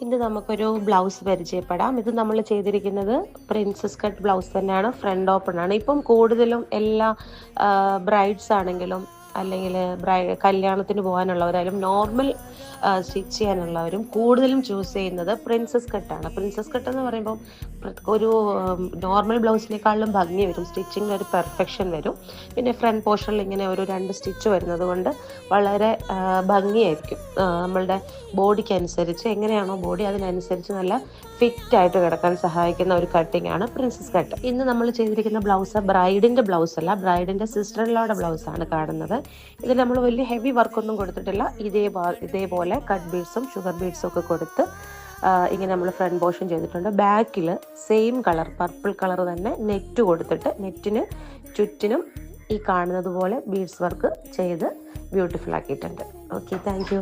ഇന്ന് നമുക്കൊരു ബ്ലൗസ് പരിചയപ്പെടാം. ഇത് നമ്മൾ ചെയ്തിരിക്കുന്നത് പ്രിൻസസ് കട്ട് ബ്ലൗസ് തന്നെയാണ്. ഫ്രണ്ട് ഓപ്പൺ ആണ്. ഇപ്പം കൂടുതലും എല്ലാ ബ്രൈഡ്സ് ആണെങ്കിലും അല്ലെങ്കിൽ കല്യാണത്തിന് പോകാനുള്ളവരായാലും നോർമൽ സ്റ്റിച്ച് ചെയ്യാനുള്ളവരും കൂടുതലും ചൂസ് ചെയ്യുന്നത് പ്രിൻസസ് കട്ടാണ്. പ്രിൻസസ് കട്ട് എന്ന് പറയുമ്പോൾ ഒരു നോർമൽ ബ്ലൗസിനേക്കാളും ഭംഗി വരും, സ്റ്റിച്ചിങ്ങിന് ഒരു പെർഫെക്ഷൻ വരും. പിന്നെ ഫ്രണ്ട് പോർഷനിൽ ഇങ്ങനെ ഒരു 2 സ്റ്റിച്ച് വരുന്നത് കൊണ്ട് വളരെ ഭംഗിയായിരിക്കും. നമ്മളുടെ ബോഡിക്ക് അനുസരിച്ച് എങ്ങനെയാണോ ബോഡി അതിനനുസരിച്ച് നല്ല ഫിറ്റ് ആയിട്ട് കിടക്കാൻ സഹായിക്കുന്ന ഒരു കട്ടിംഗ് ആണ് പ്രിൻസസ് കട്ട്. ഇന്ന് നമ്മൾ ചെയ്തിരിക്കുന്ന ബ്ലൗസ് ബ്രൈഡിന്റെ ബ്ലൗസ് അല്ല, ബ്രൈഡിന്റെ സിസ്റ്റർ ഇൻ ലോയുടെ ബ്ലൗസ് ആണ് കാണുന്നത്. ഇതിൽ നമ്മൾ വലിയ ഹെവി വർക്കൊന്നും കൊടുത്തിട്ടില്ല. ഇതേപോലെ കട്ട് ബീഡ്സും ഷുഗർ ബീഡ്സും ഒക്കെ കൊടുത്ത് ഇങ്ങനെ നമ്മൾ ഫ്രണ്ട് പോർഷൻ ചെയ്തിട്ടുണ്ട്. ബാക്കിൽ സെയിം കളർ പർപ്പിൾ കളർ തന്നെ നെറ്റ് കൊടുത്തിട്ട് നെറ്റിന് ചുറ്റിനും ഈ കാണുന്നത് പോലെ ബീഡ്സ് വർക്ക് ചെയ്ത് ബ്യൂട്ടിഫുൾ ആക്കിയിട്ടുണ്ട്. Okay, thank you.